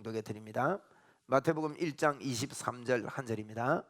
봉독해 드립니다. 마태복음 1장 23절 한 절입니다.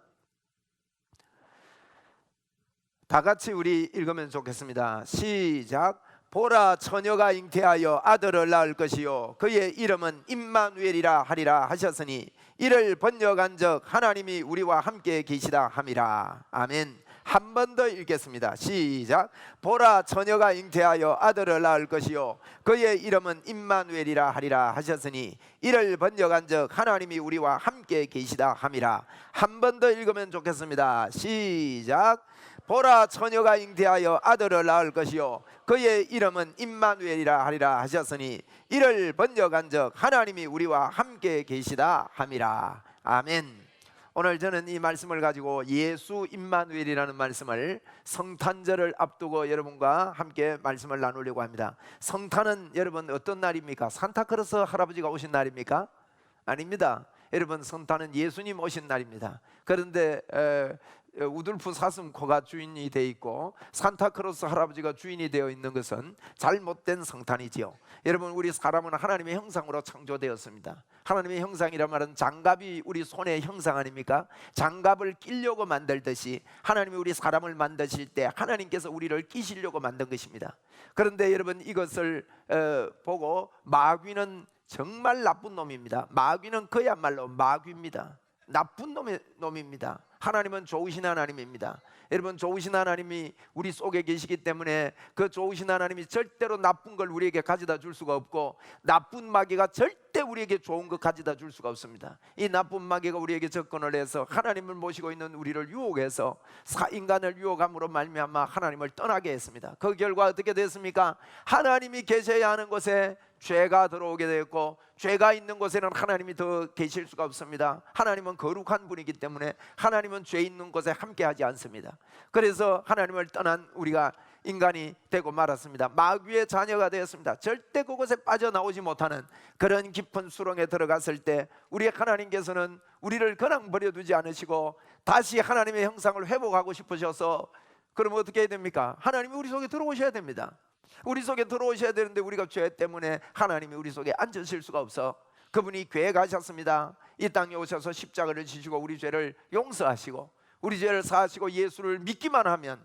다 같이 우리 읽으면 좋겠습니다. 시작. 보라, 처녀가 잉태하여 아들을 낳을 것이요 그의 이름은 임마누엘이라 하리라 하셨으니 이를 번역한즉 하나님이 우리와 함께 계시다 함이라. 아멘. 한 번 더 읽겠습니다. 시작. 보라, 처녀가 잉태하여 아들을 낳을 것이요 그의 이름은 임마누엘이라 하리라 하셨으니 이를 번역한즉 하나님이 우리와 함께 계시다 함이라. 한 번 더 읽으면 좋겠습니다. 시작. 보라, 처녀가 잉태하여 아들을 낳을 것이요 그의 이름은 임마누엘이라 하리라 하셨으니 이를 번역한즉 하나님이 우리와 함께 계시다 함이라. 아멘. 오늘 저는 이 말씀을 가지고 예수 임마누엘이라는 말씀을 성탄절을 앞두고 여러분과 함께 말씀을 나누려고 합니다. 성탄은 여러분 어떤 날입니까? 산타크로스 할아버지가 오신 날입니까? 아닙니다. 여러분, 성탄은 예수님 오신 날입니다. 그런데 우들프 사슴코가 주인이 되어 있고 산타크로스 할아버지가 주인이 되어 있는 것은 잘못된 성탄이지요. 여러분, 우리 사람은 하나님의 형상으로 창조되었습니다. 하나님의 형상이란 말은 장갑이 우리 손의 형상 아닙니까? 장갑을 끼려고 만들듯이 하나님이 우리 사람을 만드실 때 하나님께서 우리를 끼시려고 만든 것입니다. 그런데 여러분, 이것을 보고 마귀는 정말 나쁜 놈입니다. 마귀는 그야말로 마귀입니다. 나쁜 놈입니다. 하나님은 좋으신 하나님입니다. 여러분, 좋으신 하나님이 우리 속에 계시기 때문에 그 좋으신 하나님이 절대로 나쁜 걸 우리에게 가져다 줄 수가 없고 나쁜 마귀가 절대 우리에게 좋은 것 가져다 줄 수가 없습니다. 이 나쁜 마귀가 우리에게 접근을 해서 하나님을 모시고 있는 우리를 유혹해서 인간을 유혹함으로 말미암아 하나님을 떠나게 했습니다. 그 결과 어떻게 됐습니까? 하나님이 계셔야 하는 곳에 죄가 들어오게 되었고 죄가 있는 곳에는 하나님이 더 계실 수가 없습니다. 하나님은 거룩한 분이기 때문에 하나님은 죄 있는 곳에 함께하지 않습니다. 그래서 하나님을 떠난 우리가 인간이 되고 말았습니다. 마귀의 자녀가 되었습니다. 절대 그곳에 빠져나오지 못하는 그런 깊은 수렁에 들어갔을 때 우리 하나님께서는 우리를 그냥 버려두지 않으시고 다시 하나님의 형상을 회복하고 싶으셔서 그럼 어떻게 해야 됩니까? 하나님이 우리 속에 들어오셔야 됩니다. 우리 속에 들어오셔야 되는데 우리가 죄 때문에 하나님이 우리 속에 앉으실 수가 없어. 그분이 교회 가셨습니다. 이 땅에 오셔서 십자가를 지시고 우리 죄를 용서하시고 우리 죄를 사하시고 예수를 믿기만 하면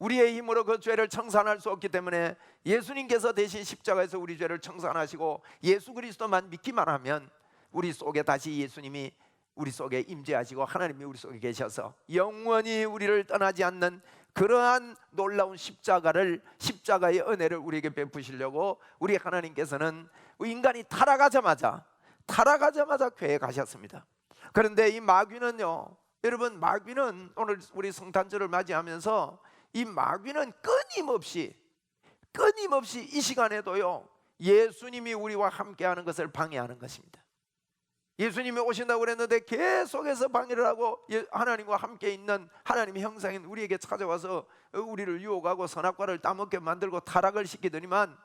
우리의 힘으로 그 죄를 청산할 수 없기 때문에 예수님께서 대신 십자가에서 우리 죄를 청산하시고 예수 그리스도만 믿기만 하면 우리 속에 다시 예수님이 우리 속에 임재하시고 하나님이 우리 속에 계셔서 영원히 우리를 떠나지 않는 그러한 놀라운 십자가의 은혜를 우리에게 베푸시려고 우리 하나님께서는 인간이 타락하자마자 교회에 가셨습니다. 그런데 이 마귀는요, 여러분, 마귀는 오늘 우리 성탄절을 맞이하면서 이 마귀는 끊임없이 이 시간에도요 예수님이 우리와 함께하는 것을 방해하는 것입니다. 예수님이 오신다고 그랬는데 계속해서 방해를 하고 하나님과 함께 있는 하나님의 형상인 우리에게 찾아와서 우리를 유혹하고 선악과를 따먹게 만들고 타락을 시키더니만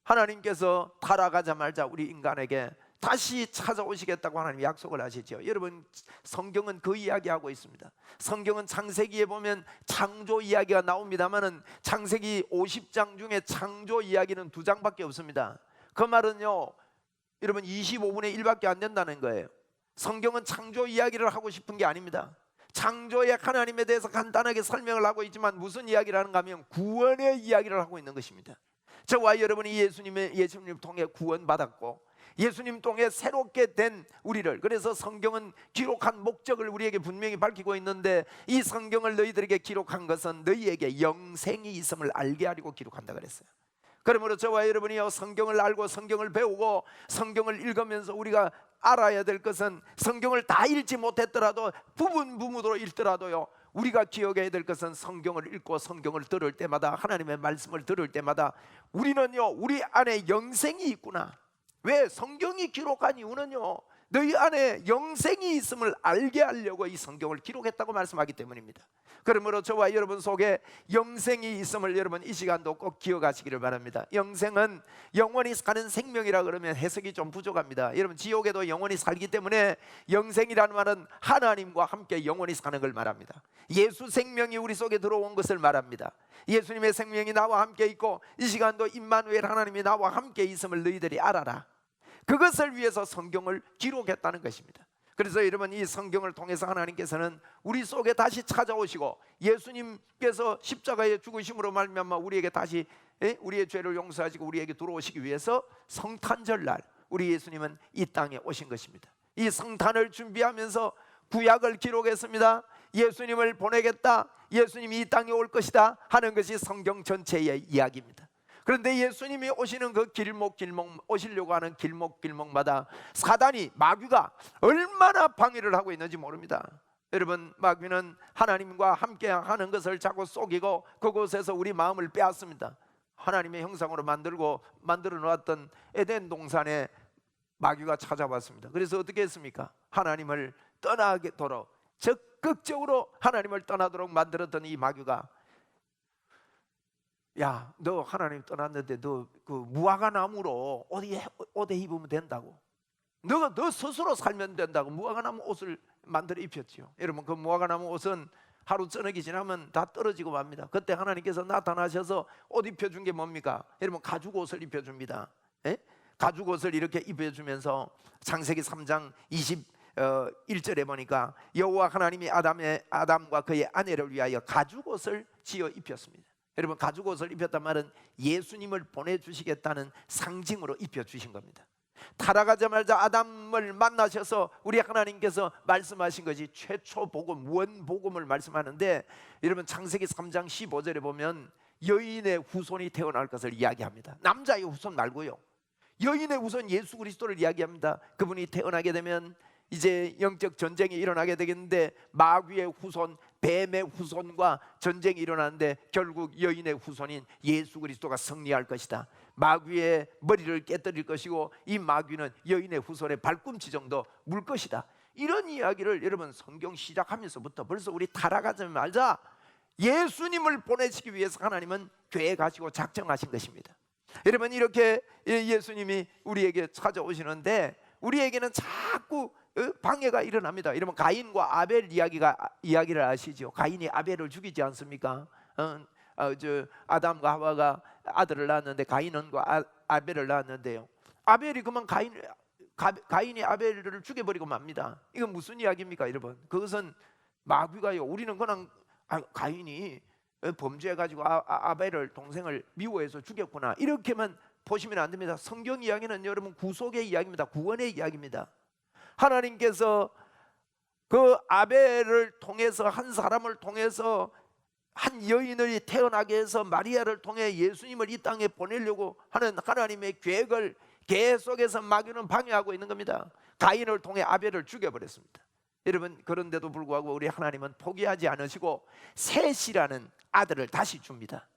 하나님께서 타락하자마자 우리 인간에게 다시 찾아오시겠다고 하나님 약속을 하시죠. 여러분, 성경은 그 이야기하고 있습니다. 성경은 창세기에 보면 창조 이야기가 나옵니다만은 창세기 50장 중에 창조 이야기는 2장밖에 없습니다. 그 말은요, 여러분 25분의 1밖에 안 된다는 거예요. 성경은 창조 이야기를 하고 싶은 게 아닙니다. 창조의 하나님에 대해서 간단하게 설명을 하고 있지만 무슨 이야기를 하는가 하면 구원의 이야기를 하고 있는 것입니다. 저와 여러분이 예수님을 통해 구원받았고 예수님 통해 새롭게 된 우리를, 그래서 성경은 기록한 목적을 우리에게 분명히 밝히고 있는데 이 성경을 너희들에게 기록한 것은 너희에게 영생이 있음을 알게 하려고 기록한다 그랬어요. 그러므로 저와 여러분이요 성경을 알고 성경을 배우고 성경을 읽으면서 우리가 알아야 될 것은 성경을 다 읽지 못했더라도 부분부분으로 읽더라도요 우리가 기억해야 될 것은 성경을 읽고 성경을 들을 때마다 하나님의 말씀을 들을 때마다 우리는요 우리 안에 영생이 있구나. 왜? 성경이 기록한 이유는요 너희 안에 영생이 있음을 알게 하려고 이 성경을 기록했다고 말씀하기 때문입니다. 그러므로 저와 여러분 속에 영생이 있음을 여러분 이 시간도 꼭 기억하시기를 바랍니다. 영생은 영원히 사는 생명이라 그러면 해석이 좀 부족합니다. 여러분, 지옥에도 영원히 살기 때문에 영생이라는 말은 하나님과 함께 영원히 사는 걸 말합니다. 예수 생명이 우리 속에 들어온 것을 말합니다. 예수님의 생명이 나와 함께 있고 이 시간도 임마누엘 하나님이 나와 함께 있음을 너희들이 알아라. 그것을 위해서 성경을 기록했다는 것입니다. 그래서 여러분, 이 성경을 통해서 하나님께서는 우리 속에 다시 찾아오시고 예수님께서 십자가에 죽으심으로 말미암아 우리에게 다시 우리의 죄를 용서하시고 우리에게 들어오시기 위해서 성탄절날 우리 예수님은 이 땅에 오신 것입니다. 이 성탄을 준비하면서 구약을 기록했습니다. 예수님을 보내겠다, 예수님이 이 땅에 올 것이다 하는 것이 성경 전체의 이야기입니다. 그런데 예수님이 오시는 그 길목 오시려고 하는 길목마다 사단이, 마귀가 얼마나 방해를 하고 있는지 모릅니다. 여러분, 마귀는 하나님과 함께 하는 것을 자꾸 속이고 그곳에서 우리 마음을 빼앗습니다. 하나님의 형상으로 만들어 놓았던 에덴 동산에 마귀가 찾아왔습니다. 그래서 어떻게 했습니까? 하나님을 떠나도록, 적극적으로 하나님을 떠나도록 만들었던 이 마귀가, 야, 너 하나님 떠났는데 너 그 무화과 나무로 옷에 입으면 된다고, 너 스스로 살면 된다고 무화과 나무 옷을 만들어 입혔지요. 여러분, 그 무화과 나무 옷은 하루 저녁이 지나면 다 떨어지고 맙니다. 그때 하나님께서 나타나셔서 옷 입혀준 게 뭡니까? 여러분, 가죽 옷을 입혀줍니다. 가죽 옷을 이렇게 입혀주면서 창세기 3장 21절에 보니까 여호와 하나님이 아담과 그의 아내를 위하여 가죽 옷을 지어 입혔습니다. 여러분, 가죽 옷을 입혔단 말은 예수님을 보내주시겠다는 상징으로 입혀주신 겁니다. 타락하자마자 아담을 만나셔서 우리 하나님께서 말씀하신 것이 최초 복음, 원복음을 말씀하는데, 여러분 창세기 3장 15절에 보면 여인의 후손이 태어날 것을 이야기합니다. 남자의 후손 말고요, 여인의 후손 예수 그리스도를 이야기합니다. 그분이 태어나게 되면 이제 영적 전쟁이 일어나게 되겠는데, 마귀의 후손, 뱀의 후손과 전쟁이 일어나는데 결국 여인의 후손인 예수 그리스도가 승리할 것이다. 마귀의 머리를 깨뜨릴 것이고 이 마귀는 여인의 후손의 발꿈치 정도 물 것이다. 이런 이야기를 여러분, 성경 시작하면서부터 벌써 우리 타락하자마자 예수님을 보내시기 위해서 하나님은 계획하시고 작정하신 것입니다. 여러분, 이렇게 예수님이 우리에게 찾아오시는데 우리에게는 자꾸 방해가 일어납니다. 여러분, 가인과 아벨 이야기를 아시죠? 가인이 아벨을 죽이지 않습니까? 아담과 하와가 아들을 낳았는데 가인은 아벨을 낳았는데요, 아벨이 그만 가인이 아벨을 죽여버리고 맙니다. 이건 무슨 이야기입니까, 여러분? 그것은 마귀가요, 우리는 그냥 가인이 범죄해가지고 아벨을, 동생을 미워해서 죽였구나, 이렇게만 보시면 안 됩니다. 성경 이야기는 여러분 구속의 이야기입니다. 구원의 이야기입니다. 하나님께서 그 아벨을 통해서, 한 사람을 통해서 한 여인을 태어나게 해서 마리아를 통해 예수님을 이 땅에 보내려고 하는 하나님의 계획을 계속해서 마귀는 방해하고 있는 겁니다. 가인을 통해 아벨을 죽여버렸습니다. 여러분, 그런데도 불구하고 우리 하나님은 포기하지 않으시고 셋이라는 아들을 다시 줍니다.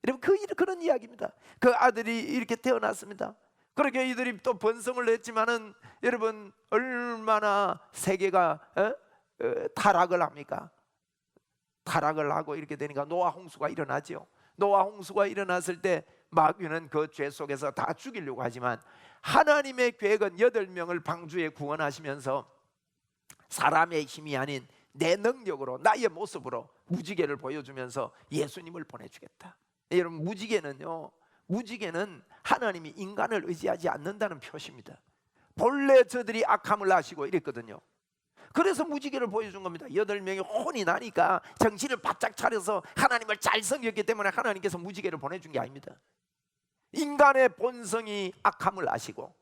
여러분, 그런 이야기입니다. 그 아들이 이렇게 태어났습니다. 그렇게 이들이 또 번성을 했지만은 여러분, 얼마나 세계가 타락을 합니까? 타락을 하고 이렇게 되니까 노아 홍수가 일어나죠. 노아 홍수가 일어났을 때 마귀는 그 죄 속에서 다 죽이려고 하지만 하나님의 계획은 8명을 방주에 구원하시면서 사람의 힘이 아닌 내 능력으로, 나의 모습으로 무지개를 보여주면서 예수님을 보내주겠다. 여러분, 무지개는 하나님이 인간을 의지하지 않는다는 표시입니다. 본래 저들이 악함을 아시고 이랬거든요. 그래서 무지개를 보여준 겁니다. 8명이 혼이 나니까 정신을 바짝 차려서 하나님을 잘 섬겼기 때문에 하나님께서 무지개를 보내준 게 아닙니다. 인간의 본성이 악함을 아시고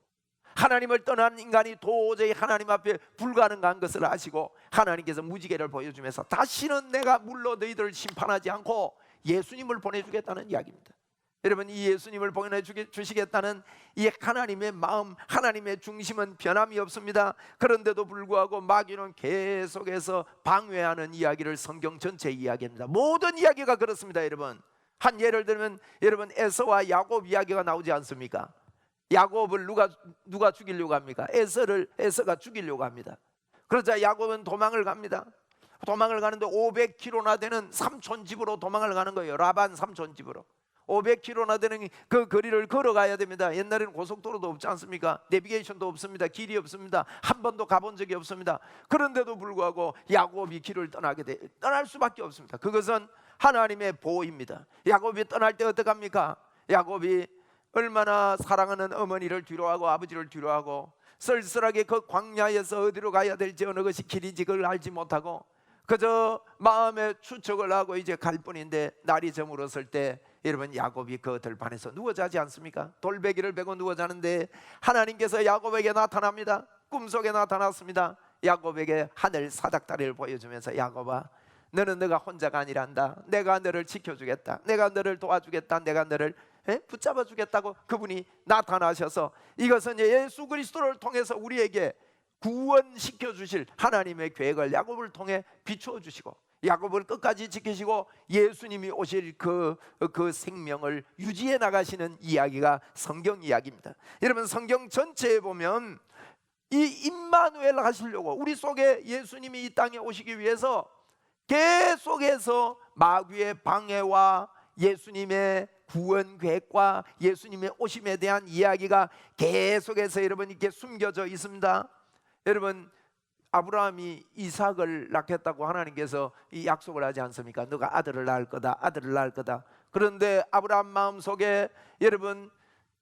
하나님을 떠난 인간이 도저히 하나님 앞에 불가능한 것을 아시고 하나님께서 무지개를 보여주면서 다시는 내가 물로 너희들을 심판하지 않고 예수님을 보내주겠다는 이야기입니다. 여러분, 이 예수님을 보내주시겠다는 이 하나님의 마음, 하나님의 중심은 변함이 없습니다. 그런데도 불구하고 마귀는 계속해서 방해하는 이야기를 성경 전체 이야기합니다. 모든 이야기가 그렇습니다. 여러분, 한 예를 들면 여러분, 에서와 야곱 이야기가 나오지 않습니까? 야곱을 누가 죽이려고 합니까? 에서가 죽이려고 합니다. 그러자 야곱은 도망을 갑니다. 도망을 가는데 500km나 되는 삼촌 집으로 도망을 가는 거예요. 라반 삼촌 집으로 500km나 되는 그 거리를 걸어가야 됩니다. 옛날에는 고속도로도 없지 않습니까? 내비게이션도 없습니다. 길이 없습니다. 한 번도 가본 적이 없습니다. 그런데도 불구하고 야곱이 길을 떠날 수밖에 없습니다. 그것은 하나님의 보호입니다. 야곱이 떠날 때 어떡합니까? 야곱이 얼마나 사랑하는 어머니를 뒤로하고 아버지를 뒤로하고 쓸쓸하게 그 광야에서 어디로 가야 될지 어느 것이 길인지 그걸 알지 못하고 그저 마음의 추측을 하고 이제 갈 뿐인데 날이 저물었을 때 여러분 야곱이 그 들판에서 누워 자지 않습니까? 돌베개를 베고 누워 자는데 하나님께서 야곱에게 나타납니다. 꿈속에 나타났습니다. 야곱에게 하늘 사닥다리를 보여주면서 야곱아, 너는 너가 혼자가 아니란다. 내가 너를 지켜주겠다. 내가 너를 도와주겠다. 내가 너를 붙잡아 주겠다고 그분이 나타나셔서 이것은 예수 그리스도를 통해서 우리에게 구원시켜 주실 하나님의 계획을 야곱을 통해 비추어 주시고 야곱을 끝까지 지키시고 예수님이 오실 그 생명을 유지해 나가시는 이야기가 성경 이야기입니다. 여러분 성경 전체에 보면 이 임마누엘 하시려고 우리 속에 예수님이 이 땅에 오시기 위해서 계속해서 마귀의 방해와 예수님의 구원 계획과 예수님의 오심에 대한 이야기가 계속해서 여러분 이렇게 숨겨져 있습니다. 여러분 아브라함이 이삭을 낳겠다고 하나님께서 이 약속을 하지 않습니까? 너가 아들을 낳을 거다, 아들을 낳을 거다. 그런데 아브라함 마음속에 여러분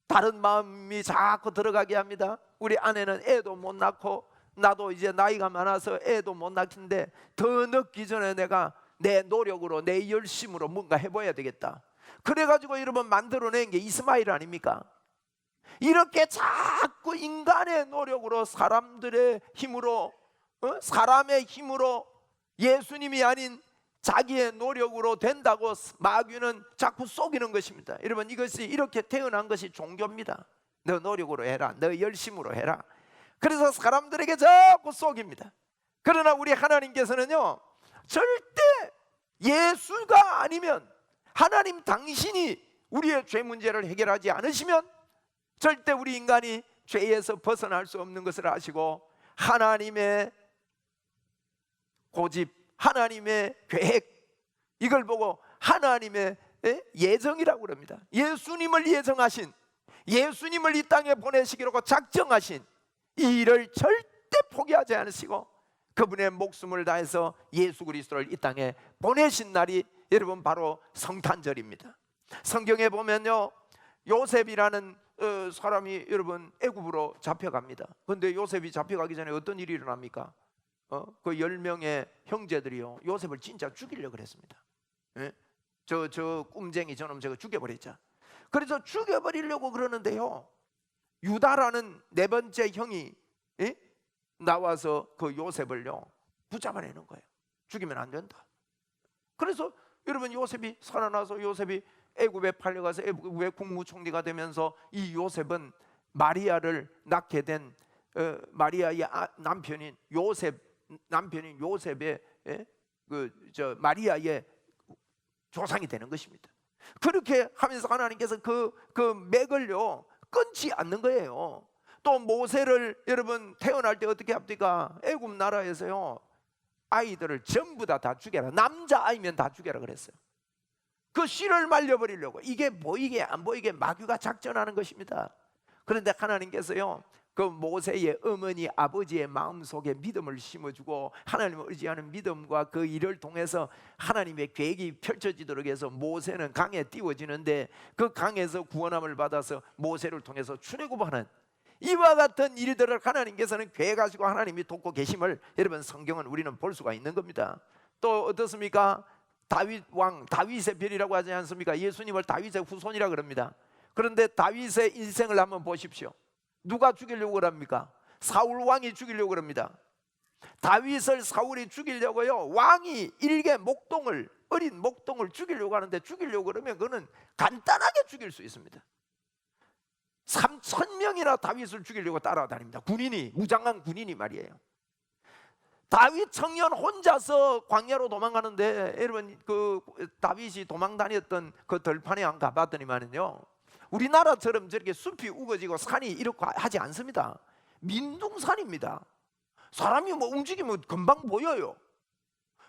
다른 마음이 자꾸 들어가게 합니다. 우리 아내는 애도 못 낳고 나도 이제 나이가 많아서 애도 못 낳긴데 더 늦기 전에 내가 내 노력으로 내 열심으로 뭔가 해봐야 되겠다. 그래가지고 여러분 만들어낸 게 이스마엘 아닙니까? 이렇게 자꾸 인간의 노력으로 사람들의 힘으로 사람의 힘으로 예수님이 아닌 자기의 노력으로 된다고 마귀는 자꾸 속이는 것입니다. 여러분 이것이 이렇게 태어난 것이 종교입니다. 너 노력으로 해라, 너 열심으로 해라. 그래서 사람들에게 자꾸 속입니다. 그러나 우리 하나님께서는요 절대 예수가 아니면 하나님 당신이 우리의 죄 문제를 해결하지 않으시면 절대 우리 인간이 죄에서 벗어날 수 없는 것을 아시고 하나님의 고집, 하나님의 계획 이걸 보고 하나님의 예정이라고 그럽니다. 예수님을 예정하신 예수님을 이 땅에 보내시기로 작정하신 이 일을 절대 포기하지 않으시고 그분의 목숨을 다해서 예수 그리스도를 이 땅에 보내신 날이 여러분 바로 성탄절입니다. 성경에 보면요 요셉이라는 사람이 여러분 애굽으로 잡혀갑니다. 그런데 요셉이 잡혀가기 전에 어떤 일이 일어납니까? 그 10명의 형제들이요 요셉을 진짜 죽이려고 그랬습니다. 저 꿈쟁이 저놈 저거 죽여버리자. 그래서 죽여버리려고 그러는데요 유다라는 네 번째 형이 나와서 그 요셉을요 붙잡아내는 거예요. 죽이면 안 된다. 그래서 여러분 요셉이 살아나서 요셉이 애굽에 팔려가서 애굽의 국무총리가 되면서 이 요셉은 마리아를 낳게 된 마리아의 남편인 요셉의 마리아의 조상이 되는 것입니다. 그렇게 하면서 하나님께서 그 맥을요 끊지 않는 거예요. 또 모세를 여러분 태어날 때 어떻게 합니까? 애굽 나라에서요 아이들을 전부 다 죽여라. 남자 아이면 다 죽여라 그랬어요. 그 씨를 말려버리려고. 이게 보이게 안 보이게 마귀가 작전하는 것입니다. 그런데 하나님께서요 그 모세의 어머니 아버지의 마음속에 믿음을 심어주고 하나님을 의지하는 믿음과 그 일을 통해서 하나님의 계획이 펼쳐지도록 해서 모세는 강에 띄워지는데 그 강에서 구원함을 받아서 모세를 통해서 출애굽하는 이와 같은 일들을 하나님께서는 계획하시고 하나님이 돕고 계심을 여러분 성경은 우리는 볼 수가 있는 겁니다. 또 어떻습니까? 다윗 왕 다윗의 별이라고 하지 않습니까? 예수님을 다윗의 후손이라고 그럽니다. 그런데 다윗의 인생을 한번 보십시오. 누가 죽이려고 그럽니까? 사울 왕이 죽이려고 그럽니다. 다윗을 사울이 죽이려고요 왕이 일개 목동을 어린 목동을 죽이려고 하는데 죽이려고 그러면 그거는 간단하게 죽일 수 있습니다. 3,000명이나 다윗을 죽이려고 따라다닙니다. 군인이 무장한 군인이 말이에요. 다윗 청년 혼자서 광야로 도망가는데 여러분 그 다윗이 도망 다녔던 그 들판에 안 가봤더니만은요 우리나라처럼 저렇게 숲이 우거지고 산이 이렇게 하지 않습니다. 민둥산입니다. 사람이 뭐 움직이면 금방 보여요.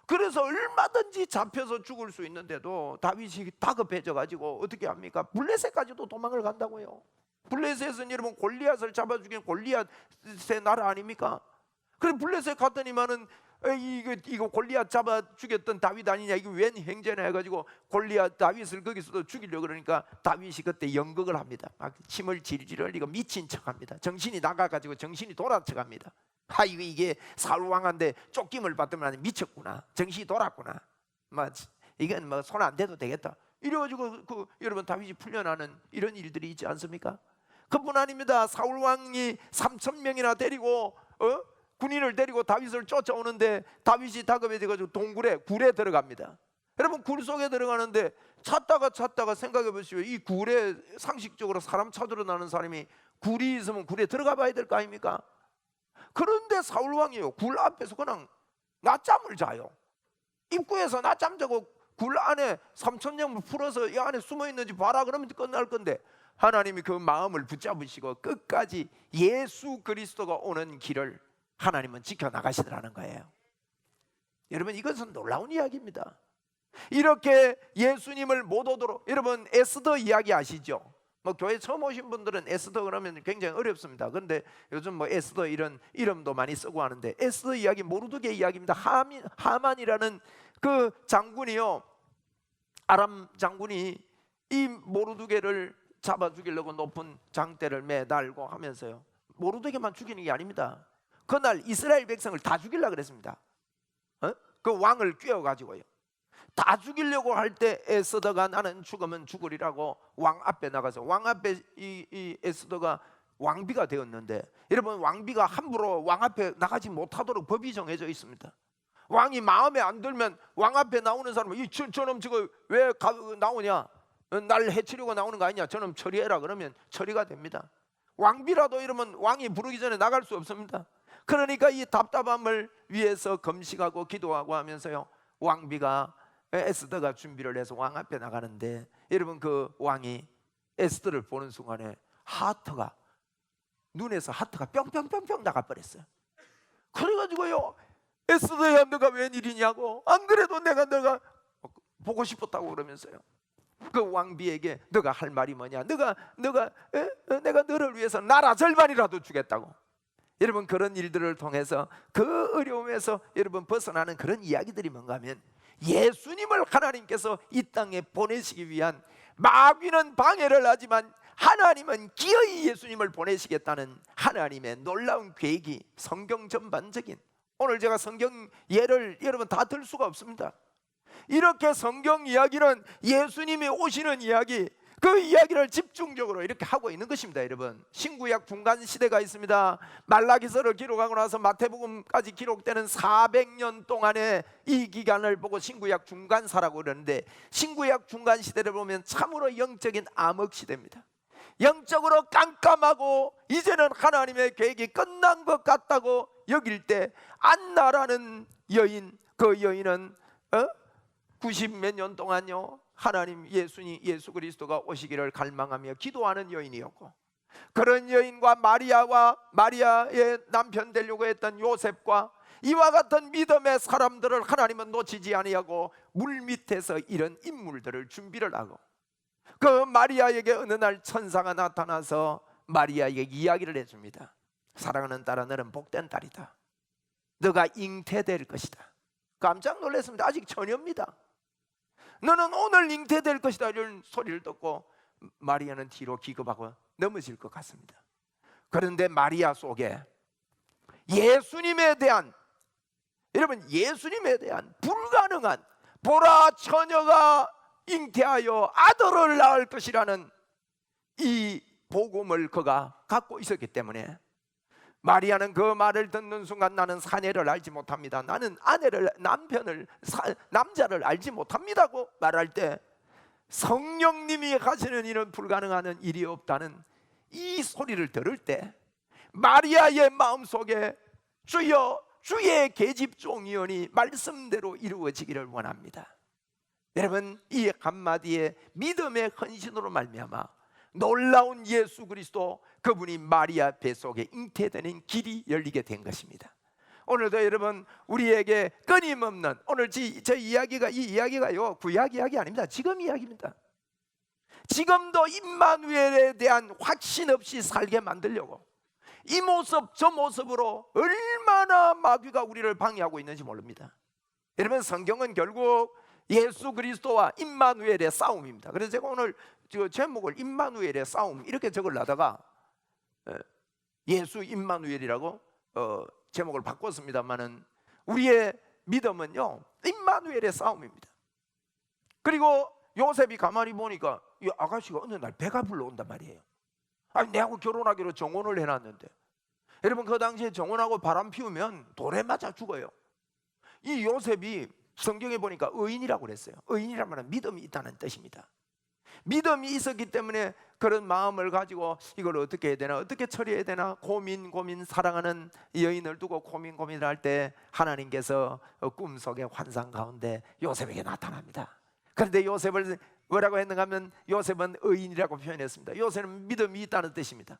그래서 얼마든지 잡혀서 죽을 수 있는데도 다윗이 다급해져 가지고 어떻게 합니까? 블레셋까지도 도망을 간다고요. 블레셋은 여러분 골리앗을 잡아 죽인 골리앗의 나라 아닙니까? 그래 블레셋 갔더니만은 이거 골리앗 잡아 죽였던 다윗 아니냐, 이거 웬 행제냐 해가지고 골리앗 다윗을 거기서도 죽이려고 그러니까 다윗이 그때 연극을 합니다. 막 침을 질질 흘리고 미친 척합니다. 정신이 나가가지고 정신이 돌아 척합니다. 이게 사울 왕한테 쫓김을 받더만 미쳤구나, 정신이 돌았구나, 이건 손 안 대도 되겠다 이래가지고 여러분 다윗이 풀려나는 이런 일들이 있지 않습니까? 그뿐 아닙니다. 사울 왕이 3,000명이나 데리고 군인을 데리고 다윗을 쫓아오는데 다윗이 다급해져가지고 굴에 들어갑니다. 여러분, 굴 속에 들어가는데 찾다가 생각해 보시오. 이 굴에 상식적으로 사람 찾으러 나는 사람이 굴이 있으면 굴에 들어가 봐야 될 거 아닙니까? 그런데 사울 왕이요, 굴 앞에서 그냥 낮잠을 자요. 입구에서 낮잠 자고 굴 안에 3,000명 풀어서 이 안에 숨어 있는지 봐라 그러면 끝날 건데, 하나님이 그 마음을 붙잡으시고 끝까지 예수 그리스도가 오는 길을 하나님은 지켜나가시더라는 거예요. 여러분, 이것은 놀라운 이야기입니다. 이렇게 예수님을 못 오도록, 여러분 에스더 이야기 아시죠? 교회 처음 오신 분들은 에스더 그러면 굉장히 어렵습니다. 그런데 요즘 에스더 이런 이름도 많이 쓰고 하는데, 에스더 이야기 모르드게 이야기입니다. 하만이라는 그 장군이요, 아람 장군이 이 모르드게를 잡아 죽이려고 높은 장대를 매달고 하면서요, 모르드게만 죽이는 게 아닙니다. 그날 이스라엘 백성을 다 죽이려고 그랬습니다. 그 왕을 꿰어가지고요 다 죽이려고 할 때 에스더가 나는 죽으면 죽으리라고 왕 앞에 나가서, 왕 앞에 이 에스더가 왕비가 되었는데, 여러분 왕비가 함부로 왕 앞에 나가지 못하도록 법이 정해져 있습니다. 왕이 마음에 안 들면 왕 앞에 나오는 사람은 저놈 저거 왜 나오냐, 날 해치려고 나오는 거 아니냐, 저놈 처리해라 그러면 처리가 됩니다. 왕비라도 이러면 왕이 부르기 전에 나갈 수 없습니다. 그러니까 이 답답함을 위해서 금식하고 기도하고 하면서요, 왕비가 에스더가 준비를 해서 왕 앞에 나가는데, 여러분 그 왕이 에스더를 보는 순간에 눈에서 하트가 뿅뿅뿅뿅 나가버렸어요. 그래가지고요, 에스더야 너가 웬일이냐고, 안 그래도 내가 너가 보고 싶었다고 그러면서요, 그 왕비에게 너가 할 말이 뭐냐, 내가 너를 위해서 나라 절반이라도 주겠다고. 여러분, 그런 일들을 통해서 그 어려움에서 여러분 벗어나는 그런 이야기들이 뭔가 하면, 예수님을 하나님께서 이 땅에 보내시기 위한, 마귀는 방해를 하지만 하나님은 기어이 예수님을 보내시겠다는 하나님의 놀라운 계획이 성경 전반적인, 오늘 제가 성경 예를 여러분 다 들 수가 없습니다. 이렇게 성경 이야기는 예수님이 오시는 이야기, 그 이야기를 집중적으로 이렇게 하고 있는 것입니다. 여러분, 신구약 중간 시대가 있습니다. 말라기서를 기록하고 나서 마태복음까지 기록되는 400년 동안의 이 기간을 보고 신구약 중간사라고 그러는데, 신구약 중간 시대를 보면 참으로 영적인 암흑 시대입니다. 영적으로 깜깜하고 이제는 하나님의 계획이 끝난 것 같다고 여길 때, 안나라는 여인, 그 여인은 90몇 년 동안요 하나님 예수 그리스도가 오시기를 갈망하며 기도하는 여인이었고, 그런 여인과 마리아의 남편 되려고 했던 요셉과 이와 같은 믿음의 사람들을 하나님은 놓치지 아니하고 물 밑에서 이런 인물들을 준비를 하고, 그 마리아에게 어느 날 천사가 나타나서 마리아에게 이야기를 해줍니다. 사랑하는 딸아, 너는 복된 딸이다. 너가 잉태될 것이다. 깜짝 놀랐습니다. 아직 처녀입니다. 너는 오늘 잉태될 것이다, 이런 소리를 듣고 마리아는 뒤로 기겁하고 넘어질 것 같습니다. 그런데 마리아 속에 예수님에 대한, 여러분 예수님에 대한 불가능한, 보라 처녀가 잉태하여 아들을 낳을 것이라는 이 복음을 그가 갖고 있었기 때문에, 마리아는 그 말을 듣는 순간 나는 사내를 알지 못합니다, 나는 남자를 알지 못합니다고 말할 때, 성령님이 하시는 일은 불가능한 일이 없다는 이 소리를 들을 때, 마리아의 마음속에 주여 주의 계집종이오니 말씀대로 이루어지기를 원합니다. 여러분, 이 한마디의 믿음의 헌신으로 말미암아 놀라운 예수 그리스도, 그분이 마리아 뱃속에 잉태되는 길이 열리게 된 것입니다. 오늘도 여러분 우리에게 끊임없는, 오늘 저 이야기가, 이 이야기가요 구약 이야기 아닙니다. 지금 이야기입니다. 지금도 임마누엘에 대한 확신 없이 살게 만들려고, 이 모습 저 모습으로 얼마나 마귀가 우리를 방해하고 있는지 모릅니다. 여러분, 성경은 결국 예수 그리스도와 임마누엘의 싸움입니다. 그래서 제가 오늘 제목을 임마누엘의 싸움 이렇게 적으려다가 예수 임마누엘이라고 제목을 바꿨습니다만은, 우리의 믿음은요 임마누엘의 싸움입니다. 그리고 요셉이 가만히 보니까 이 아가씨가 어느 날 배가 불러온단 말이에요. 아니, 내하고 결혼하기로 정혼을 해놨는데, 여러분 그 당시에 정혼하고 바람 피우면 돌에 맞아 죽어요. 이 요셉이 성경에 보니까 의인이라고 그랬어요. 의인이란 말은 믿음이 있다는 뜻입니다. 믿음이 있었기 때문에 그런 마음을 가지고 이걸 어떻게 해야 되나, 어떻게 처리해야 되나 고민 사랑하는 여인을 두고 고민을 할 때 하나님께서 꿈속의 환상 가운데 요셉에게 나타납니다. 그런데 요셉을 뭐라고 했는가 하면 요셉은 의인이라고 표현했습니다. 요셉은 믿음이 있다는 뜻입니다.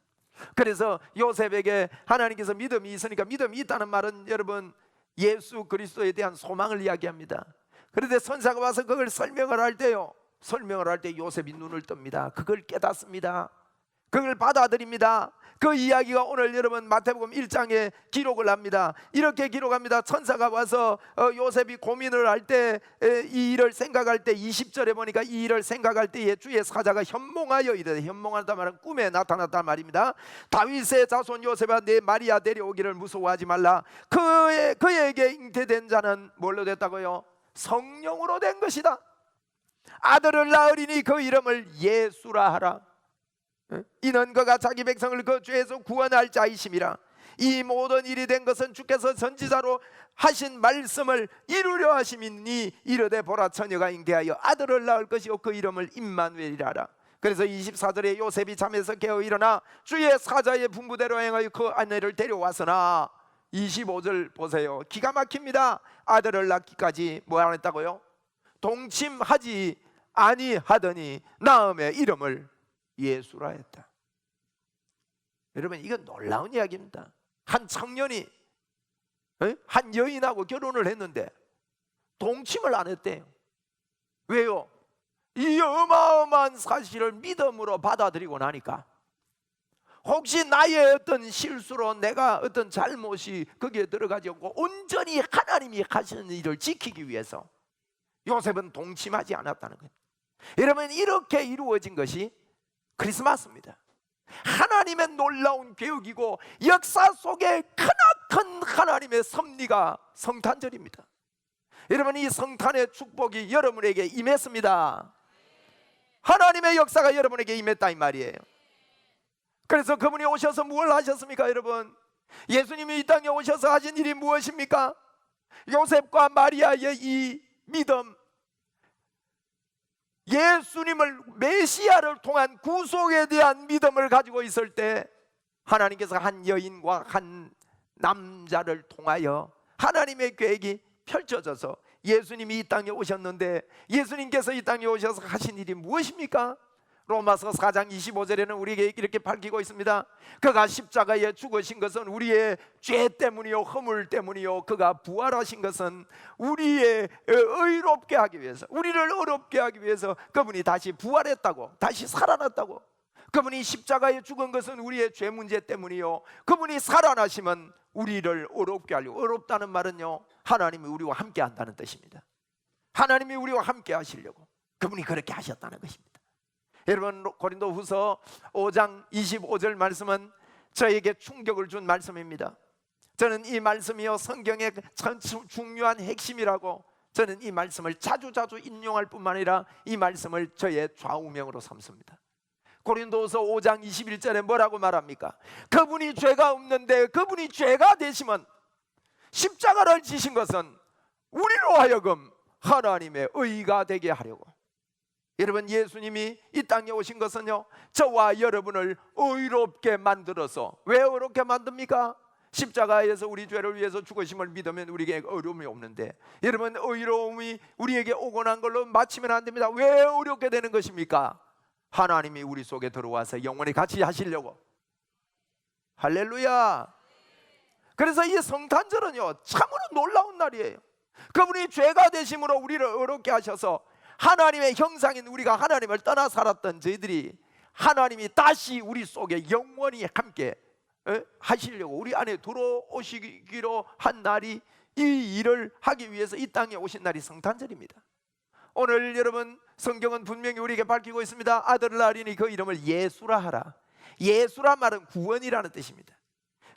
그래서 요셉에게 하나님께서 믿음이 있으니까, 믿음이 있다는 말은 여러분 예수 그리스도에 대한 소망을 이야기합니다. 그런데 선사가 와서 그걸 설명을 할 때 요셉이 눈을 뜹니다. 그걸 깨닫습니다. 그걸 받아들입니다. 그 이야기가 오늘 여러분 마태복음 1장에 기록을 합니다. 이렇게 기록합니다. 천사가 와서 요셉이 고민을 할 때, 이 일을 생각할 때 20절에 보니까 이 일을 생각할 때에 주의 사자가 현몽하여 이르되, 현몽하다 말은 꿈에 나타났단 말입니다. 다윗의 자손 요셉아, 내 마리아 데려오기를 무서워하지 말라. 그에게 잉태된 자는 뭘로 됐다고요? 성령으로 된 것이다. 아들을 낳으리니 그 이름을 예수라 하라. 이는 그가 자기 백성을 그 죄에서 구원할 자이심이라. 이 모든 일이 된 것은 주께서 선지자로 하신 말씀을 이루려 하심이니, 이르되 보라, 처녀가 잉태하여 아들을 낳을 것이요 그 이름을 임마누엘이라 하라. 그래서 24절에 요셉이 잠에서 깨어 일어나 주의 사자의 분부대로 행하여 그 아내를 데려왔으나, 25절 보세요. 기가 막힙니다. 아들을 낳기까지 뭐 안 했다고요? 동침하지 아니하더니 낳음의 이름을 예수라 했다. 여러분, 이건 놀라운 이야기입니다. 한 청년이 한 여인하고 결혼을 했는데 동침을 안 했대요. 왜요? 이 어마어마한 사실을 믿음으로 받아들이고 나니까, 혹시 나의 어떤 실수로 내가 어떤 잘못이 거기에 들어가지 않고 온전히 하나님이 하시는 일을 지키기 위해서 요셉은 동침하지 않았다는 거예요. 여러분, 이렇게 이루어진 것이 크리스마스입니다. 하나님의 놀라운 계획이고 역사 속에 크나큰 하나님의 섭리가 성탄절입니다. 여러분, 이 성탄의 축복이 여러분에게 임했습니다. 하나님의 역사가 여러분에게 임했다 이 말이에요. 그래서 그분이 오셔서 무엇을 하셨습니까? 여러분, 예수님이 이 땅에 오셔서 하신 일이 무엇입니까? 요셉과 마리아의 이 믿음, 예수님을 메시아를 통한 구속에 대한 믿음을 가지고 있을 때, 하나님께서 한 여인과 한 남자를 통하여 하나님의 계획이 펼쳐져서 예수님이 이 땅에 오셨는데, 예수님께서 이 땅에 오셔서 하신 일이 무엇입니까? 로마서 4장 25절에는 우리에게 이렇게 밝히고 있습니다. 그가 십자가에 죽으신 것은 우리의 죄 때문이요 허물 때문이요, 그가 부활하신 것은 우리의 의롭게 하기 위해서, 우리를 의롭게 하기 위해서 그분이 다시 부활했다고, 다시 살아났다고. 그분이 십자가에 죽은 것은 우리의 죄 문제 때문이요, 그분이 살아나시면 우리를 의롭게 하려고. 의롭다는 말은요, 하나님이 우리와 함께 한다는 뜻입니다. 하나님이 우리와 함께 하시려고 그분이 그렇게 하셨다는 것입니다. 여러분, 고린도후서 5장 25절 말씀은 저에게 충격을 준 말씀입니다. 저는 이 말씀이요 성경의 참 중요한 핵심이라고, 저는 이 말씀을 자주 인용할 뿐만 아니라 이 말씀을 저의 좌우명으로 삼습니다. 고린도후서 5장 21절에 뭐라고 말합니까? 그분이 죄가 없는데 그분이 죄가 되시면 십자가를 지신 것은 우리로 하여금 하나님의 의가 되게 하려고. 여러분, 예수님이 이 땅에 오신 것은요, 저와 여러분을 의롭게 만들어서, 왜 의롭게 만듭니까? 십자가에서 우리 죄를 위해서 죽으심을 믿으면 우리에게 어려움이 없는데, 여러분, 의로움이 우리에게 오고 난 걸로 마치면 안 됩니다. 왜 어렵게 되는 것입니까? 하나님이 우리 속에 들어와서 영원히 같이 하시려고. 할렐루야. 그래서 이 성탄절은요 참으로 놀라운 날이에요. 그분이 죄가 되심으로 우리를 의롭게 하셔서 하나님의 형상인 우리가 하나님을 떠나 살았던 저희들이, 하나님이 다시 우리 속에 영원히 함께 하시려고 우리 안에 들어오시기로 한 날이, 이 일을 하기 위해서 이 땅에 오신 날이 성탄절입니다. 오늘 여러분 성경은 분명히 우리에게 밝히고 있습니다. 아들을 낳으리니 그 이름을 예수라 하라. 예수라 말은 구원이라는 뜻입니다.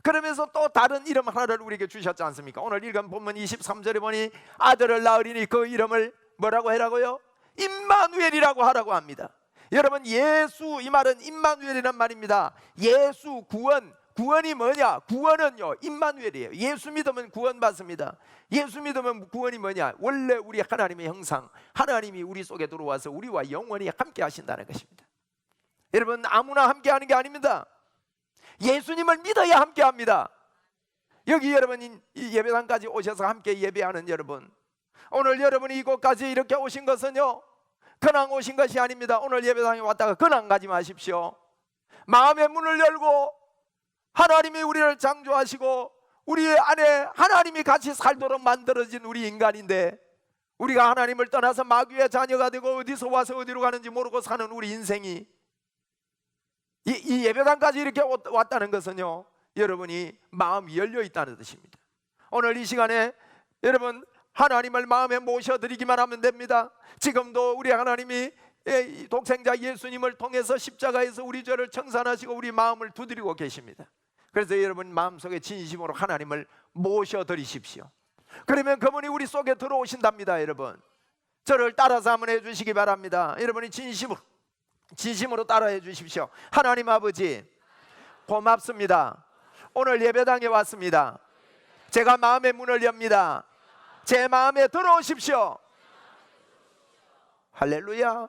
그러면서 또 다른 이름 하나를 우리에게 주셨지 않습니까? 오늘 읽은 본문 23절에 보니 아들을 낳으리니 그 이름을 뭐라고 하라고요? 임마누엘이라고 하라고 합니다. 여러분, 예수, 이 말은 임마누엘이란 말입니다. 예수, 구원. 구원이 뭐냐? 구원은요 임마누엘이에요. 예수 믿으면 구원받습니다. 예수 믿으면 구원이 뭐냐? 원래 우리 하나님의 형상, 하나님이 우리 속에 들어와서 우리와 영원히 함께 하신다는 것입니다. 여러분, 아무나 함께 하는 게 아닙니다. 예수님을 믿어야 함께 합니다. 여기 여러분 이 예배당까지 오셔서 함께 예배하는 여러분, 오늘 여러분이 이곳까지 이렇게 오신 것은요 그냥 오신 것이 아닙니다. 오늘 예배당에 왔다가 그냥 가지 마십시오. 마음의 문을 열고 하나님이 우리를 창조하시고 우리 안에 하나님이 같이 살도록 만들어진 우리 인간인데, 우리가 하나님을 떠나서 마귀의 자녀가 되고 어디서 와서 어디로 가는지 모르고 사는 우리 인생이 이 예배당까지 이렇게 왔다는 것은요 여러분이 마음이 열려 있다는 뜻입니다. 오늘 이 시간에 여러분 하나님을 마음에 모셔드리기만 하면 됩니다. 지금도 우리 하나님이 독생자 예수님을 통해서 십자가에서 우리 죄를 청산하시고 우리 마음을 두드리고 계십니다. 그래서 여러분 마음속에 진심으로 하나님을 모셔드리십시오. 그러면 그분이 우리 속에 들어오신답니다. 여러분, 저를 따라서 한번 해주시기 바랍니다. 여러분이 진심으로 따라해 주십시오. 하나님 아버지, 고맙습니다. 오늘 예배당에 왔습니다. 제가 마음의 문을 엽니다. 제 마음에 들어오십시오. 할렐루야.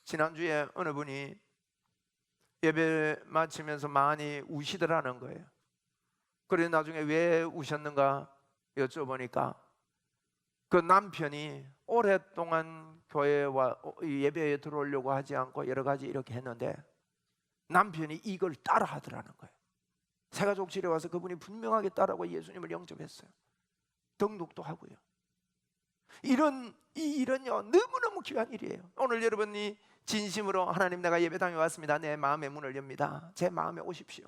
지난주에 어느 분이 예배 마치면서 많이 우시더라는 거예요. 그래서 나중에 왜 우셨는가 여쭤보니까 그 남편이 오랫동안 교회와 예배에 들어오려고 하지 않고 여러 가지 이렇게 했는데 남편이 이걸 따라 하더라는 거예요. 새가족실에 와서 그분이 분명하게 따라하고 예수님을 영접했어요. 등록도 하고요. 이 일은요 너무너무 귀한 일이에요. 오늘 여러분이 진심으로 하나님, 내가 예배당에 왔습니다. 내 마음의 문을 엽니다. 제 마음에 오십시오.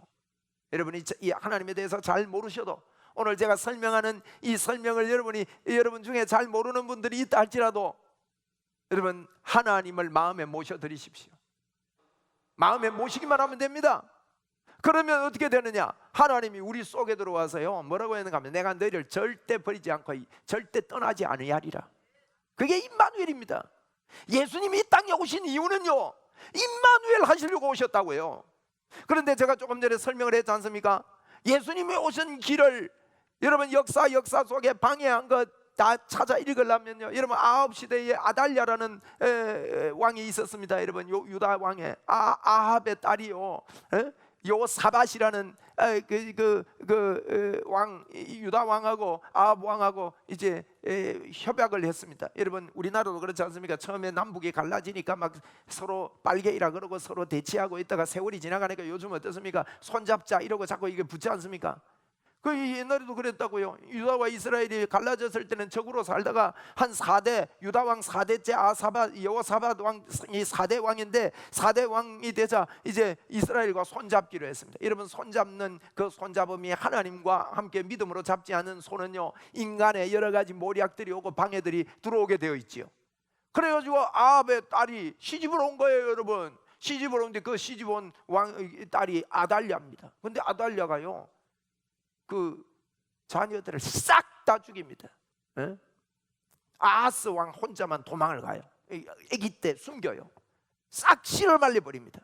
여러분이 이 하나님에 대해서 잘 모르셔도 오늘 제가 설명하는 이 설명을 여러분 중에 잘 모르는 분들이 있다 할지라도 여러분 하나님을 마음에 모셔드리십시오. 마음에 모시기만 하면 됩니다. 그러면 어떻게 되느냐? 하나님이 우리 속에 들어와서요 뭐라고 했는가 하면 내가 너희를 절대 버리지 않고 절대 떠나지 아니하리라. 그게 임마누엘입니다. 예수님이 이 땅에 오신 이유는요 임마누엘 하시려고 오셨다고요. 그런데 제가 조금 전에 설명을 했지 않습니까? 예수님이 오신 길을 여러분 역사 속에 방해한 것 다 찾아 읽으려면요 여러분 9시대에 아달랴라는 왕이 있었습니다. 여러분 유다 왕의 아합의 딸이요 요사밧이라는 왕, 유다 왕하고 아합 왕하고 이제 협약을 했습니다. 여러분 우리나라도 그렇지 않습니까? 처음에 남북이 갈라지니까 막 서로 빨개이라 그러고 서로 대치하고 있다가 세월이 지나가니까 요즘 어떻습니까? 손잡자 이러고 자꾸 이게 붙지 않습니까? 그 옛날에도 그랬다고요. 유다와 이스라엘이 갈라졌을 때는 적으로 살다가 한 4대 유다 왕 4대째 아사밧 여호사밧 왕이 4대 왕인데 4대 왕이 되자 이제 이스라엘과 손잡기로 했습니다. 여러분 손잡는 그 손잡음이 하나님과 함께 믿음으로 잡지 않은 손은요 인간의 여러 가지 모략들이 오고 방해들이 들어오게 되어 있지요. 그래가지고 아합의 딸이 시집을 온 거예요. 여러분 시집을 오는데 그 시집 온 왕 딸이 아달랴입니다. 근데 아달랴가요 그 자녀들을 싹 다 죽입니다. 아하스 왕 혼자만 도망을 가요. 아기 때 숨겨요. 싹 씨를 말려버립니다.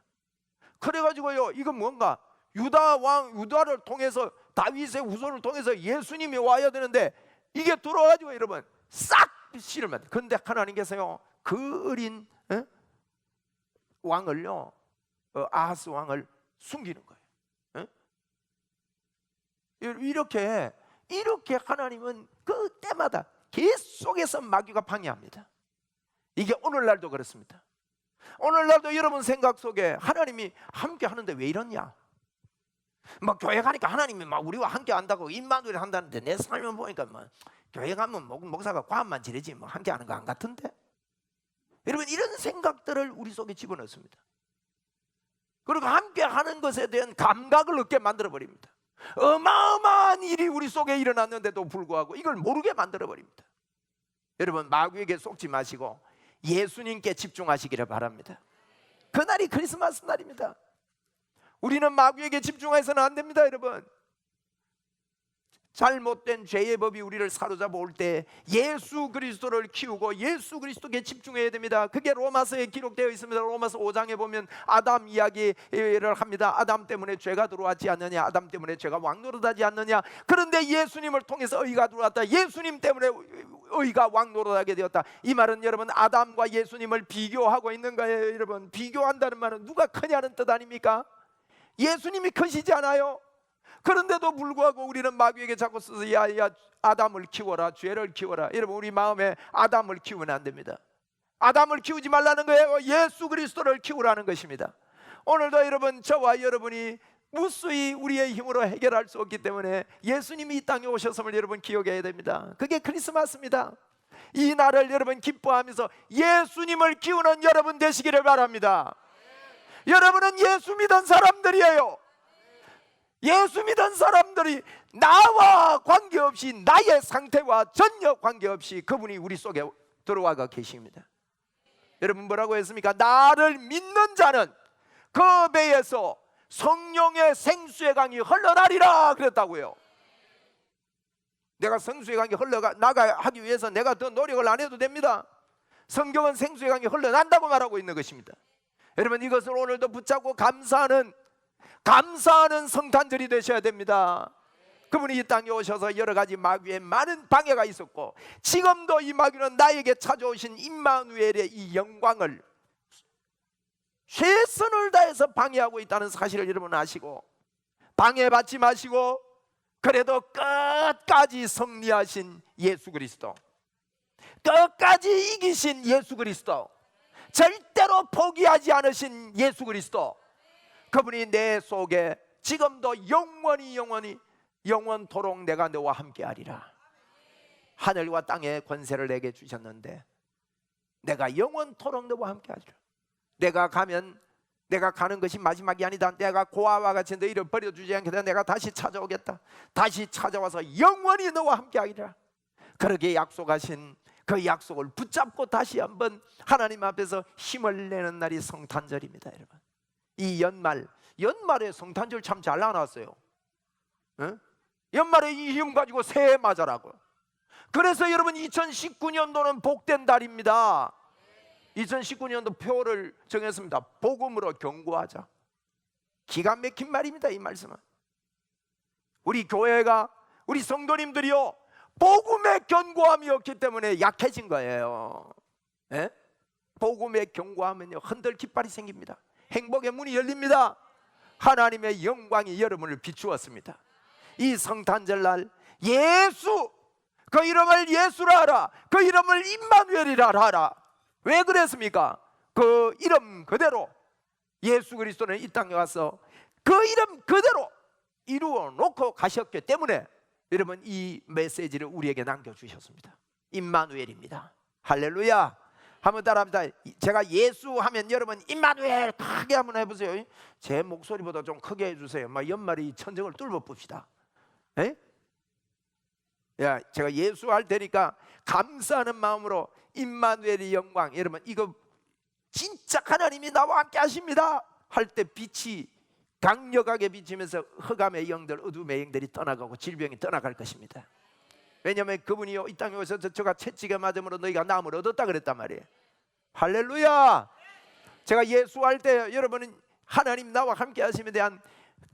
그래가지고요 이건 뭔가 유다를 통해서 다윗의 후손을 통해서 예수님이 와야 되는데 이게 들어가지고 여러분 싹 씨를 말려. 그런데 하나님께서요 그 어린 왕을요 아하스 왕을 숨기는 거예요. 이렇게 하나님은 그 때마다 계속해서 마귀가 방해합니다. 이게 오늘날도 그렇습니다. 오늘날도 여러분 생각 속에 하나님이 함께 하는데 왜 이러냐? 막 교회 가니까 하나님이 막 우리와 함께 한다고 임마누엘 한다는데 내 삶을 보니까 막 교회 가면 목사가 과음만 지르지 뭐 함께 하는 거 안 같은데? 여러분 이런 생각들을 우리 속에 집어넣습니다. 그리고 함께 하는 것에 대한 감각을 얻게 만들어 버립니다. 어마어마한 일이 우리 속에 일어났는데도 불구하고 이걸 모르게 만들어 버립니다. 여러분, 마귀에게 속지 마시고 예수님께 집중하시기를 바랍니다. 그날이 크리스마스 날입니다. 우리는 마귀에게 집중해서는 안 됩니다. 여러분, 잘못된 죄의 법이 우리를 사로잡아 올 때 예수 그리스도를 키우고 예수 그리스도께 집중해야 됩니다. 그게 로마서에 기록되어 있습니다. 로마서 5장에 보면 아담 이야기를 합니다. 아담 때문에 죄가 들어왔지 않느냐, 아담 때문에 죄가 왕노릇하지 않느냐. 그런데 예수님을 통해서 의가 들어왔다. 예수님 때문에 의가 왕노릇하게 되었다. 이 말은 여러분, 아담과 예수님을 비교하고 있는 거예요. 여러분, 비교한다는 말은 누가 크냐는 뜻 아닙니까? 예수님이 크시지 않아요? 그런데도 불구하고 우리는 마귀에게 자꾸 써서 야 아담을 키워라, 죄를 키워라. 여러분, 우리 마음에 아담을 키우면 안 됩니다. 아담을 키우지 말라는 거예요. 예수 그리스도를 키우라는 것입니다. 오늘도 여러분, 저와 여러분이 무수히 우리의 힘으로 해결할 수 없기 때문에 예수님이 이 땅에 오셨음을 여러분 기억해야 됩니다. 그게 크리스마스입니다. 이 날을 여러분 기뻐하면서 예수님을 키우는 여러분 되시기를 바랍니다. 여러분은 예수 믿은 사람들이에요. 예수 믿은 사람들이 나와 관계없이, 나의 상태와 전혀 관계없이 그분이 우리 속에 들어와 계십니다. 여러분, 뭐라고 했습니까? 나를 믿는 자는 그 배에서 성령의 생수의 강이 흘러나리라 그랬다고요. 내가 생수의 강이 흘러나가 하기 위해서 내가 더 노력을 안 해도 됩니다. 성경은 생수의 강이 흘러난다고 말하고 있는 것입니다. 여러분, 이것을 오늘도 붙잡고 감사하는 성탄절이 되셔야 됩니다. 그분이 이 땅에 오셔서 여러 가지 마귀의 많은 방해가 있었고, 지금도 이 마귀는 나에게 찾아오신 임마누엘의 이 영광을 최선을 다해서 방해하고 있다는 사실을 여러분 아시고, 방해받지 마시고 그래도 끝까지 승리하신 예수 그리스도, 끝까지 이기신 예수 그리스도, 절대로 포기하지 않으신 예수 그리스도, 그분이 내 속에 지금도 영원토록 내가 너와 함께하리라. 하늘과 땅의 권세를 내게 주셨는데 내가 영원토록 너와 함께하리라. 내가 가는 것이 마지막이 아니다. 내가 고아와 같이 너희를 버려주지 않겠다. 내가 다시 찾아오겠다. 다시 찾아와서 영원히 너와 함께하리라. 그렇게 약속하신 그 약속을 붙잡고 다시 한번 하나님 앞에서 힘을 내는 날이 성탄절입니다. 여러분, 이 연말에 성탄절 참 잘 나눴어요. 응? 연말에 이 힘 가지고 새해 맞아라고. 그래서 여러분, 2019년도는 복된 달입니다. 2019년도 표를 정했습니다. 복음으로 경고하자. 기가 막힌 말입니다. 이 말씀은 우리 교회가, 우리 성도님들이요, 복음의 견고함이 없기 때문에 약해진 거예요. 예? 복음의 견고함은요, 흔들 깃발이 생깁니다. 행복의 문이 열립니다. 하나님의 영광이 여러분을 비추었습니다. 이 성탄절날 예수, 그 이름을 예수라 하라, 그 이름을 임마누엘이라 하라. 왜 그랬습니까? 그 이름 그대로 예수 그리스도는 이 땅에 와서 그 이름 그대로 이루어 놓고 가셨기 때문에 여러분, 이 메시지를 우리에게 남겨주셨습니다. 임마누엘입니다. 할렐루야. 한번 따라합니다. 제가 예수 하면 여러분 임마누엘 크게 한번 해보세요. 제 목소리보다 좀 크게 해주세요. 막 연말이 천정을 뚫어 봅시다. 에? 야, 제가 예수 할 테니까 감사하는 마음으로 임마누엘의 영광, 여러분 이거 진짜 하나님이 나와 함께 하십니다 할 때 빛이 강력하게 비치면서 흑암의 영들, 어둠의 영들이 떠나가고 질병이 떠나갈 것입니다. 왜냐하면 그분이 이 땅에 오셔서 저가 채찍에 맞음으로 너희가 나음을 얻었다 그랬단 말이에요. 할렐루야. 제가 예수 할 때 여러분은 하나님 나와 함께 하심에 대한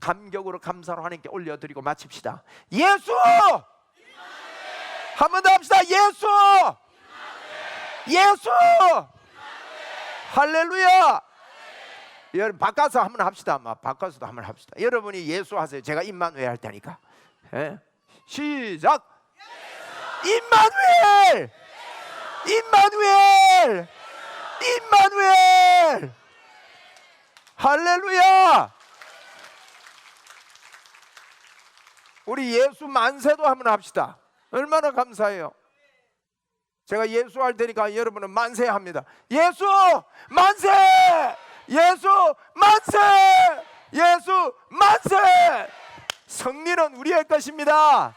감격으로 감사로 하나님께 올려드리고 마칩시다. 예수! 한 번 더 합시다. 예수! 예수! 할렐루야. 여러분 바꿔서 한번 합시다. 바꿔서도 한번 합시다. 여러분이 예수 하세요. 제가 임마누엘 할 테니까. 예? 시작. 임마누엘! 임마누엘! 임마누엘! 할렐루야! 우리 예수 만세도 한번 합시다. 얼마나 감사해요. 제가 예수 할 테니까 여러분은 만세 합니다. 예수 만세! 예수 만세! 예수 만세! 승리는 우리의 것입니다.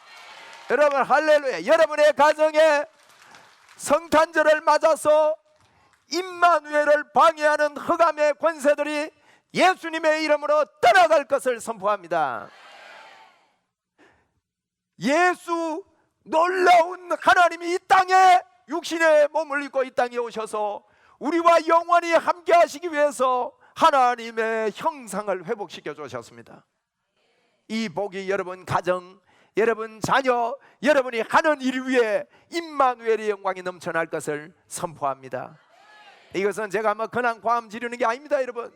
여러분 할렐루야. 여러분의 가정에 성탄절을 맞아서 임마누엘을 방해하는 흑암의 권세들이 예수님의 이름으로 떠나갈 것을 선포합니다. 예수 놀라운 하나님이 이 땅에 육신의 몸을 입고 이 땅에 오셔서 우리와 영원히 함께 하시기 위해서 하나님의 형상을 회복시켜 주셨습니다. 이 복이 여러분 가정, 여러분 자녀, 여러분이 하는 일 위에 임마누엘의 영광이 넘쳐날 것을 선포합니다. 이것은 제가 뭐 근황 과음 지르는 게 아닙니다. 여러분,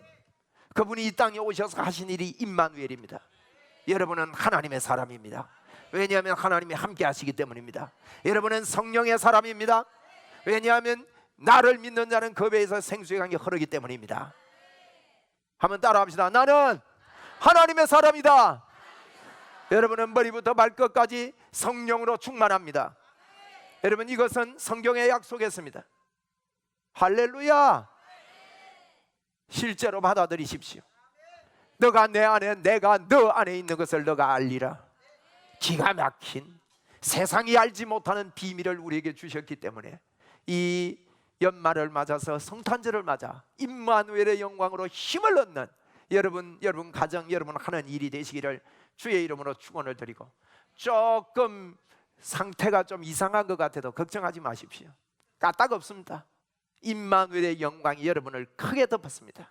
그분이 이 땅에 오셔서 하신 일이 임마누엘입니다. 여러분은 하나님의 사람입니다. 왜냐하면 하나님이 함께 하시기 때문입니다. 여러분은 성령의 사람입니다. 왜냐하면 나를 믿는 자는 그 배에서 생수의 강이 흐르기 때문입니다. 한번 따라합시다. 나는 하나님의 사람이다. 여러분은 머리부터 발끝까지 성령으로 충만합니다. 여러분, 이것은 성경에 약속했습니다. 할렐루야. 실제로 받아들이십시오. 너가 내 안에, 내가 너 안에 있는 것을 너가 알리라. 기가 막힌, 세상이 알지 못하는 비밀을 우리에게 주셨기 때문에 이 연말을 맞아서 성탄절을 맞아 임마누엘의 영광으로 힘을 얻는 여러분 가정, 여러분 하는 일이 되시기를 주의 이름으로 축원을 드리고, 조금 상태가 좀 이상한 것 같아도 걱정하지 마십시오. 까딱 없습니다. 임마누엘의 영광이 여러분을 크게 덮었습니다.